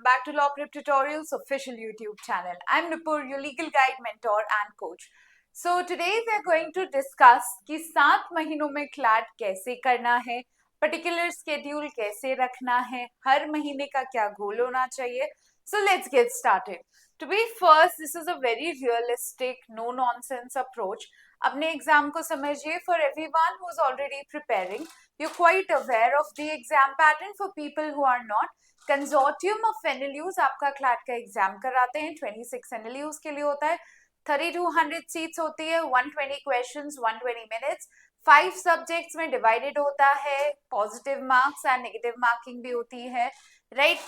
back to Law Prep Tutorials official YouTube channel. I'm Nupur, your legal guide, mentor and coach. So today we are going to discuss कि 7 महीनों में CLAT कैसे करना है, particular schedule कैसे रखना है, हर महीने का क्या गोल होना चाहिए. So let's get started. To be first, this is a very realistic, no nonsense approach. अपने एग्जाम को समझिए. For everyone who is already preparing, you're quite aware of the exam pattern. For people who are not, consortium of NLUs आपका CLAT का exam कराते हैं. 26 NLUs के लिए होता है. 3200 सीट्स होती है. 120 क्वेश्चंस, 120 मिनट्स. 5 सब्जेक्ट्स में डिवाइडेड होता है. Positive marks and negative marking भी होती है, right?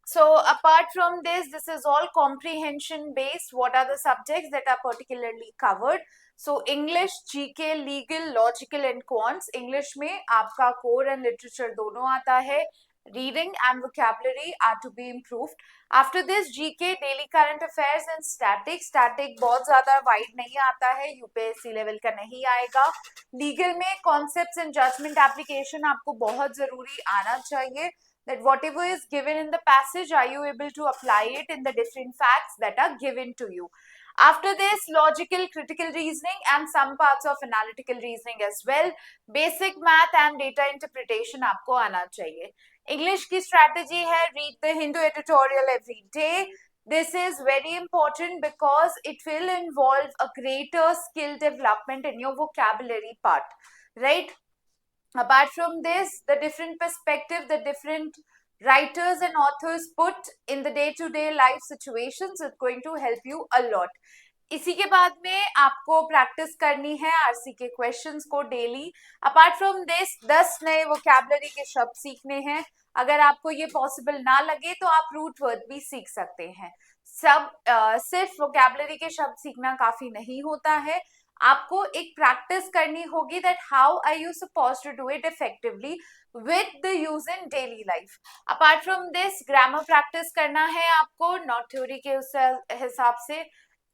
So apart from this, this is all comprehension based. What are the subjects that are particularly covered? So English, GK, legal, logical and quants. English में आपका core and literature दोनों आता है. Reading and vocabulary are to be improved. After this, GK, daily current affairs and static. Static बहुत ज़्यादा wide नहीं आता है, UPSC level का नहीं आएगा. Legal में concepts and judgment application आपको बहुत ज़रूरी आना चाहिए. That whatever is given in the passage, are you able to apply it in the different facts that are given to you? After this, logical, critical reasoning and some parts of analytical reasoning as well. Basic math and data interpretation आपको आना चाहिए. English की strategy है read the Hindu editorial every day. This is very important because it will involve a greater skill development in your vocabulary part, right? Apart from this, the different perspective, the different writers and authors put in the day-to-day life situations is going to help you a lot. इसी के बाद में आपको practice करनी है RC के questions को daily. Apart from this 10 नए वोकैबुलरी के शब्द सीखने हैं. अगर आपको ये पॉसिबल ना लगे तो आप रूट वर्ड भी सीख सकते हैं. सिर्फ वोकैबुलरी के शब्द सीखना काफी नहीं होता है. आपको एक प्रैक्टिस करनी होगी that how are you suppose to do it effectively with the use in daily life. Apart from this grammar practice करना है आपको, नॉट थ्योरी के उस हिसाब से.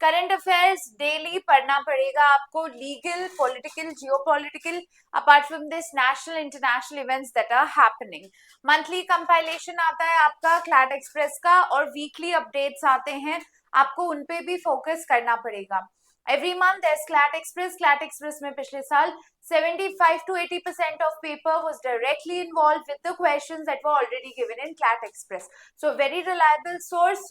करंट अफेयर्स डेली पढ़ना पड़ेगा आपको. Legal, political, geopolitical. Apart from this national international events that are happening. Monthly compilation आता है आपका क्लैट एक्सप्रेस का और वीकली अपडेट्स आते हैं, आपको उन पे भी फोकस करना पड़ेगा. Every month there's CLAT Express. CLAT Express में पिछले साल 75 to 80% of paper was directly involved with the questions that were already given in CLAT Express. So very reliable source.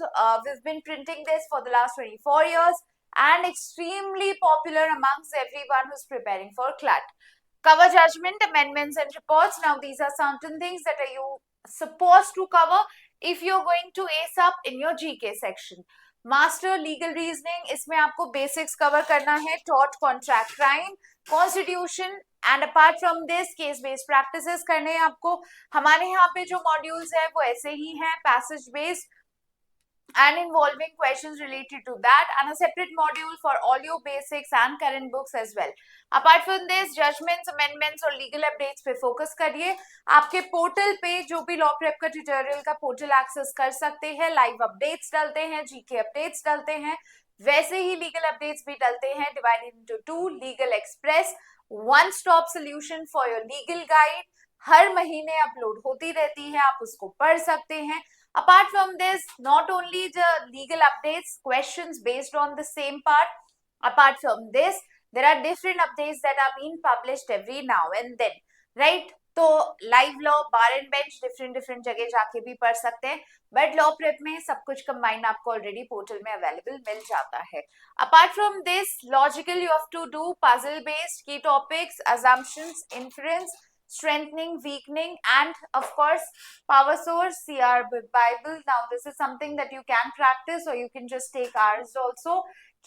We've been printing this for the last 24 years and extremely popular amongst everyone who's preparing for CLAT. Cover judgment, amendments and reports. Now these are certain things that are you supposed to cover if you're going to ace up in your GK section. Master legal reasoning, इसमें आपको basics cover करना है. Tort, contract, crime, constitution and apart from this case based practices करने हैं आपको. हमारे यहाँ पे जो मॉड्यूल्स है वो ऐसे ही हैं, passage based and involving questions related to that, and a separate module for all your basics and current books as well. Apart from this, judgments, amendments और legal updates पे focus करिए. आपके पोर्टल पे जो भी लॉ प्रेप का tutorial का portal access कर सकते हैं. लाइव अपडेट्स डलते हैं, जीके अपडेट्स डलते हैं, वैसे ही लीगल अपडेट्स भी डलते हैं. Divided into 2. Legal express, one stop solution for your legal guide, हर महीने अपलोड होती रहती है, आप उसको पढ़ सकते हैं. Apart from this, not only the legal updates, questions based on the same part. Apart from this, there are different updates that are being published every now and then, right? तो live law, bar and bench, different जगह जाके भी पढ़ सकते हैं. But law prep में सब कुछ कंबाइन आपको ऑलरेडी पोर्टल में अवेलेबल मिल जाता है. Apart from this, logical you have to do puzzle based की topics, assumptions, inference, strengthening, weakening, and of course power source, CR Bible. Now this is something that you can practice or you can just take ours also.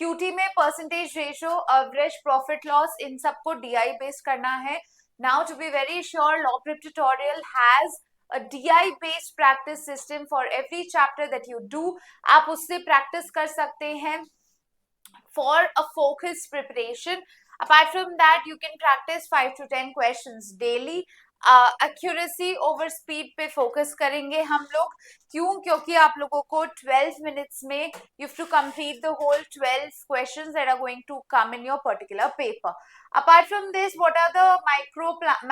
QT में percentage ratio, average profit loss, इन सबको DI based करना है. Now to be very sure, Law Prep Tutorial has a DI based practice system for every chapter that you do. आप उससे practice कर सकते हैं for a focused preparation. Apart from that, you can practice 5 to 10 questions daily. Accuracy over speed पे focus करेंगे हम लोग. क्यों? क्योंकि आप लोगों को 12 minutes में you have to complete the whole 12 questions that are going to come in your particular paper. Apart from this, what are the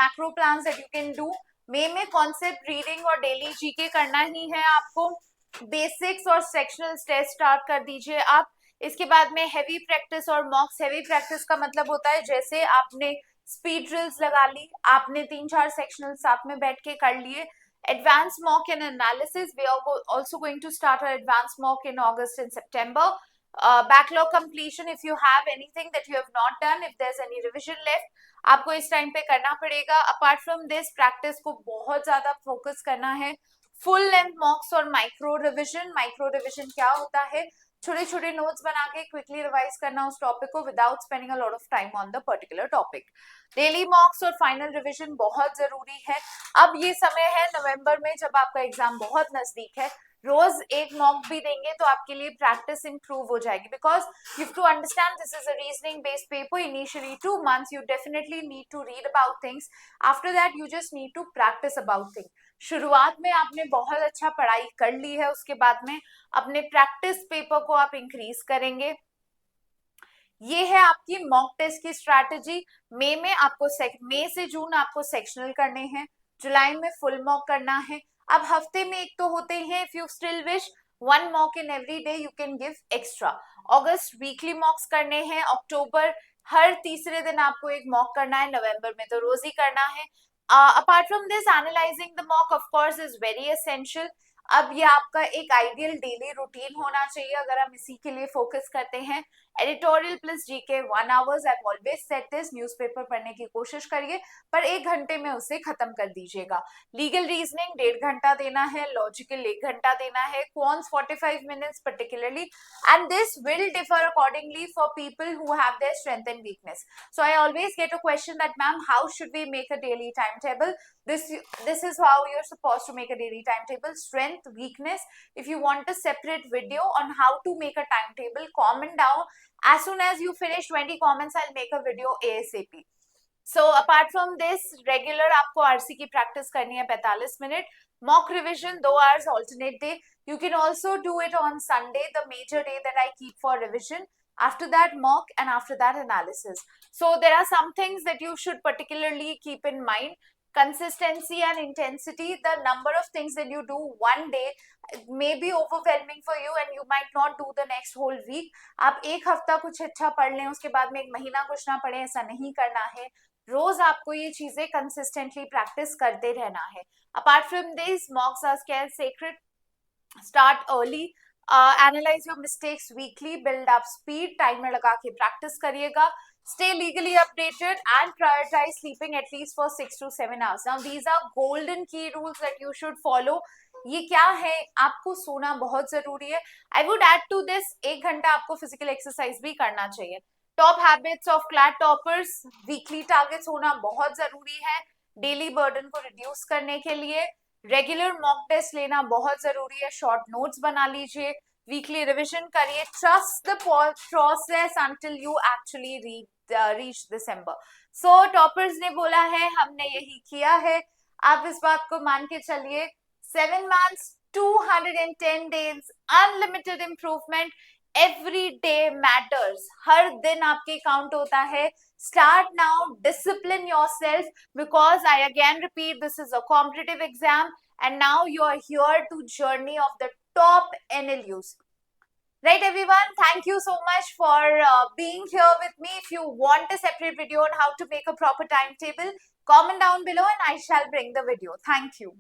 macro plans that you can do? में concept reading और daily GK करना ही है आपको. Basics और sectional test start कर दीजिए आप। इसके बाद में हैवी प्रैक्टिस और मॉक्स। हैवी प्रैक्टिस का मतलब होता है जैसे आपने स्पीड ड्रिल्स लगा ली, आपने 3-4 सेक्शनल साथ में बैठ के कर लिए। Advance mock and analysis, we are also going to start our advanced mock in August and September. Backlog completion, if you have anything that you have not done, if there's any revision left, आपको इस time पे करना पड़ेगा। Apart from this, practice को बहुत ज्यादा focus करना है। फुल लेंथ मॉक्स और माइक्रो रिविजन। माइक्रो रिविजन क्या होता है? छोटे छोटे नोट्स बना के क्विकली रिवाइज करना उस टॉपिक को without spending a lot of time on the particular topic. Daily मॉक्स और फाइनल रिविजन बहुत जरूरी है। अब ये समय है नवंबर में जब आपका एग्जाम बहुत नजदीक है, रोज एक मॉक भी देंगे तो आपके लिए प्रैक्टिस इंप्रूव हो जाएगी, because you have to understand this is a reasoning based paper. Initially 2 months you definitely need to read about things, after that you just need to practice about things. शुरुआत में आपने बहुत अच्छा पढ़ाई कर ली है, उसके बाद में अपने प्रैक्टिस पेपर को आप इंक्रीज करेंगे। ये है आपकी मॉक टेस्ट की स्ट्रैटेजी। मई से जून आपको सेक्शनल करने हैं, जुलाई में फुल मॉक करना है। अब हफ्ते में एक तो होते हैं, if you still wish 1 mock in every day you can give extra. August weekly मॉक्स करने हैं, अक्टूबर हर तीसरे दिन आपको एक मॉक करना है, नवंबर में तो रोज ही करना है। Apart from this, analysing the mock of course is very essential. अब ये आपका एक आइडियल डेली रूटीन होना चाहिए अगर हम इसी के लिए फोकस करते हैं। Editorial plus GK 1 hours, I always set this. Newspaper पढ़ने की कोशिश करिए पर 1 घंटे में उसे खत्म कर दीजिएगा। लीगल रीजनिंग 1.5 घंटा देना है, लॉजिकल 1 घंटा देना है, quants 45 minutes particularly, and this will differ accordingly for people who have their strength and weakness. So I always get a question that, ma'am, how should we make a daily timetable? This is how you're supposed to make a daily timetable. Strength, weakness. If you want a separate video on how to make a timetable, comment down. As soon as you finish 20 comments, I'll make a video ASAP. So apart from this, regular आपको RC की practice करनी है 45 minute. Mock revision 2 hours alternate day. You can also do it on Sunday, the major day that I keep for revision. After that mock, and after that analysis. So there are some things that you should particularly keep in mind. Consistency and intensity. The number of things that you do one day may be overwhelming for you and you might not do the next whole week. आप एक हफ्ता कुछ अच्छा पढ़ लें, उसके बाद में एक महीना कुछ ना पढ़े, ऐसा नहीं करना है। रोज आपको ये चीजें कंसिस्टेंटली प्रैक्टिस करते रहना है। Apart from this, mocks are sacred. Start early, analyse your mistakes weekly, build up speed, timer लगा के प्रैक्टिस करिएगा। Stay legally updated and prioritize sleeping at least for 6 to 7 hours. Now these are golden key rules that you should follow. ये क्या है? आपको सोना बहुत जरूरी है। I would add to this, 1 घंटा आपको फिजिकल एक्सरसाइज भी करना चाहिए। Top habits of CLAT toppers, weekly targets होना बहुत जरूरी है डेली बर्डन को रिड्यूस करने के लिए। रेगुलर मॉक टेस्ट लेना बहुत जरूरी है, शॉर्ट नोट्स बना लीजिए, वीकली रिविजन करिए। Trust the process until you actually reach December. So toppers ने बोला है, हमने यही किया है, आप इस बात को मान के चलिए। 7 months, 210 days, unlimited improvement. Every day matters, हर दिन आपके काउंट होता है। Start now, discipline yourself, because I again repeat, this is a competitive exam and now you are here to journey of the top NLUs. Right, everyone? Thank you so much for being here with me. If you want a separate video on how to make a proper timetable, comment down below and I shall bring the video. Thank you.